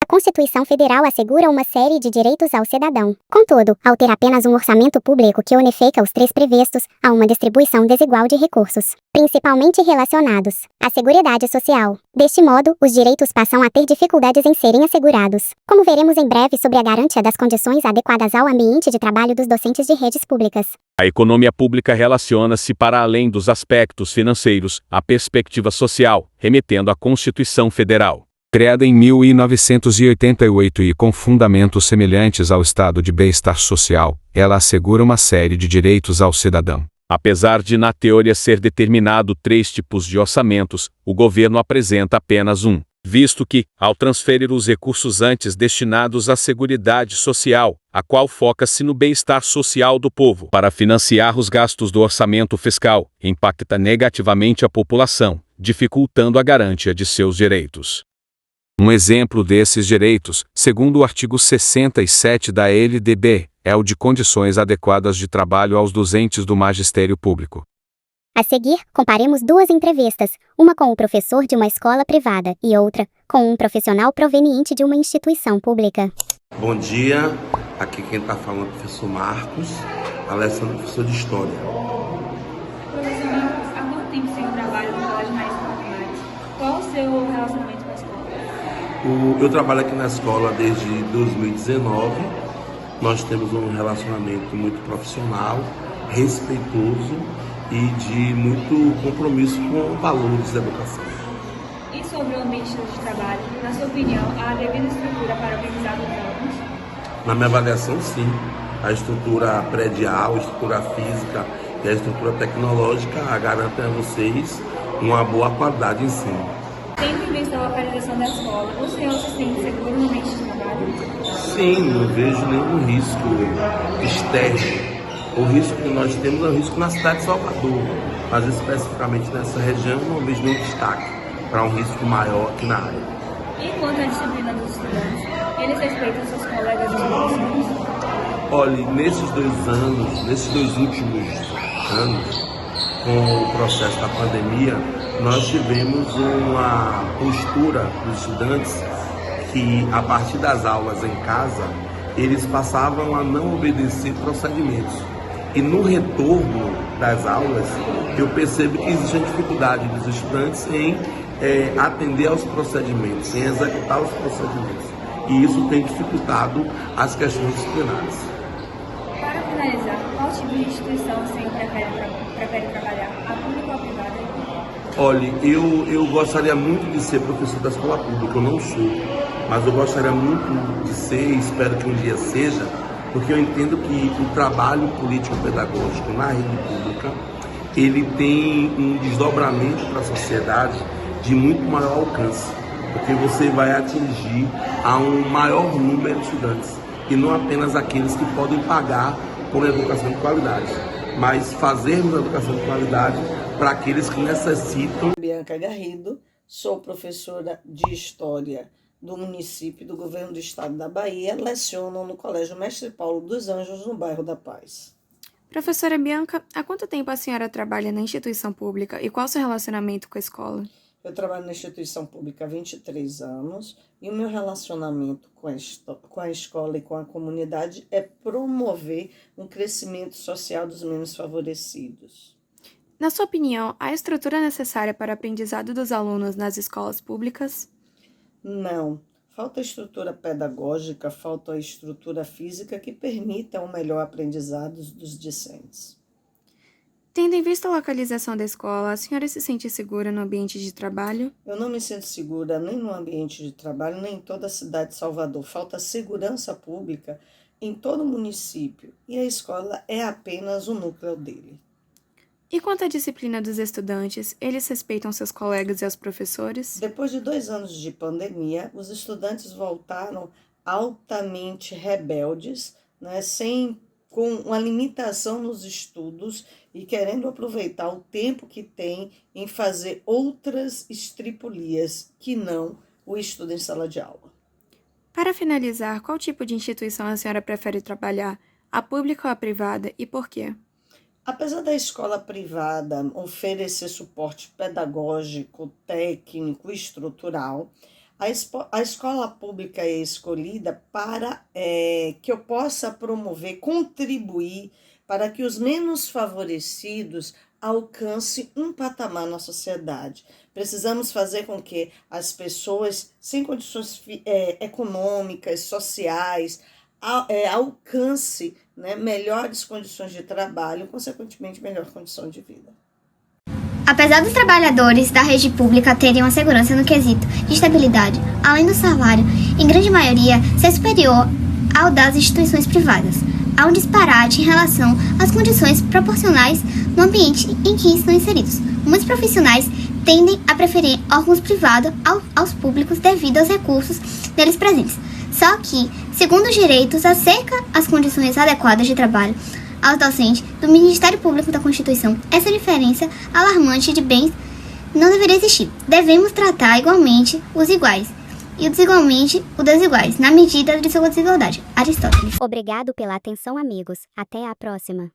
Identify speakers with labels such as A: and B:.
A: Constituição Federal assegura uma série de direitos ao cidadão. Contudo, ao ter apenas um orçamento público que unifica os três previstos, há uma distribuição desigual de recursos, principalmente relacionados à Seguridade Social. Deste modo, os direitos passam a ter dificuldades em serem assegurados, como veremos em breve sobre a garantia das condições adequadas ao ambiente de trabalho dos docentes de redes públicas.
B: A economia pública relaciona-se para além dos aspectos financeiros, à perspectiva social, remetendo à Constituição Federal. Criada em 1988 e com fundamentos semelhantes ao estado de bem-estar social, ela assegura uma série de direitos ao cidadão. Apesar de na teoria ser determinado 3 tipos de orçamentos, o governo apresenta apenas um, visto que, ao transferir os recursos antes destinados à Seguridade Social, a qual foca-se no bem-estar social do povo, para financiar os gastos do orçamento fiscal, impacta negativamente a população, dificultando a garantia de seus direitos. Um exemplo desses direitos, segundo o artigo 67 da LDB, é o de condições adequadas de trabalho aos docentes do magistério público.
A: A seguir, comparemos duas entrevistas, uma com o professor de uma escola privada e outra com um profissional proveniente de uma instituição pública.
C: Bom dia, aqui quem está falando é o professor Marcos, Alessandro, professor de História.
D: Professor Marcos, há quanto tempo você trabalha no Colégio Maria Populares? Qual o seu relacionamento com a escola?
C: Eu trabalho aqui na escola desde 2019, nós temos um relacionamento muito profissional, respeitoso e de muito compromisso com valores da educação.
D: E sobre o ambiente de trabalho, na sua opinião, há a devida estrutura para o aprendizado dos alunos?
C: Na minha avaliação, sim. A estrutura predial, a estrutura física e a estrutura tecnológica garantem a vocês uma boa qualidade de ensino.
D: Tendo em vista a localização da escola, o senhor se sente seguro no ambiente de trabalho?
C: Sim, não vejo nenhum risco externo. O risco que nós temos é o risco na cidade de Salvador, mas especificamente nessa região não vejo nenhum destaque para um risco maior aqui na área.
D: E quanto à disciplina dos estudantes, eles respeitam seus colegas dos professores?
C: Olha, nesses dois últimos anos, com o processo da pandemia, nós tivemos uma postura dos estudantes que, a partir das aulas em casa, eles passavam a não obedecer procedimentos. E no retorno das aulas, eu percebo que existe a dificuldade dos estudantes em atender aos procedimentos, em executar os procedimentos. E isso tem dificultado as questões disciplinares.
D: Para finalizar, qual tipo de instituição você prefere trabalhar, a pública ou a privada?
C: Olha, eu gostaria muito de ser professor da escola pública, eu não sou, mas eu gostaria muito de ser, e espero que um dia seja, porque eu entendo que o trabalho político-pedagógico na rede pública, ele tem um desdobramento para a sociedade de muito maior alcance, porque você vai atingir a um maior número de estudantes, e não apenas aqueles que podem pagar por educação de qualidade, mas fazermos a educação de qualidade para aqueles que necessitam.
E: Bianca Garrido, sou professora de História do município do Governo do Estado da Bahia, leciono no Colégio Mestre Paulo dos Anjos, no bairro da Paz.
F: Professora Bianca, há quanto tempo a senhora trabalha na instituição pública e qual o seu relacionamento com a escola?
E: Eu trabalho na instituição pública há 23 anos e o meu relacionamento com a escola e com a comunidade é promover um crescimento social dos menos favorecidos.
F: Na sua opinião, há a estrutura necessária para o aprendizado dos alunos nas escolas públicas?
E: Não. Falta estrutura pedagógica, falta a estrutura física que permita um melhor aprendizado dos discentes.
F: Tendo em vista a localização da escola, a senhora se sente segura no ambiente de trabalho?
E: Eu não me sinto segura nem no ambiente de trabalho, nem em toda a cidade de Salvador. Falta segurança pública em todo o município e a escola é apenas o núcleo dele.
F: E quanto à disciplina dos estudantes, eles respeitam seus colegas e os professores?
E: Depois de 2 anos de pandemia, os estudantes voltaram altamente rebeldes, com uma limitação nos estudos e querendo aproveitar o tempo que tem em fazer outras estripulias que não o estudo em sala de aula.
F: Para finalizar, qual tipo de instituição a senhora prefere trabalhar, a pública ou a privada e por quê?
E: Apesar da escola privada oferecer suporte pedagógico, técnico e estrutural, A escola pública é escolhida para que eu possa promover, contribuir para que os menos favorecidos alcancem um patamar na sociedade. Precisamos fazer com que as pessoas sem condições econômicas, sociais, alcance, né, melhores condições de trabalho, consequentemente, melhor condição de vida.
G: Apesar dos trabalhadores da rede pública terem uma segurança no quesito de estabilidade, além do salário, em grande maioria, ser superior ao das instituições privadas, há um disparate em relação às condições proporcionais no ambiente em que estão inseridos. Muitos profissionais tendem a preferir órgãos privados aos públicos devido aos recursos deles presentes. Só que, segundo os direitos acerca as condições adequadas de trabalho aos docentes do Ministério Público da Constituição, essa diferença alarmante de bens não deveria existir. Devemos tratar igualmente os iguais e desigualmente os desiguais, na medida de sua desigualdade. Aristóteles.
A: Obrigado pela atenção, amigos. Até a próxima.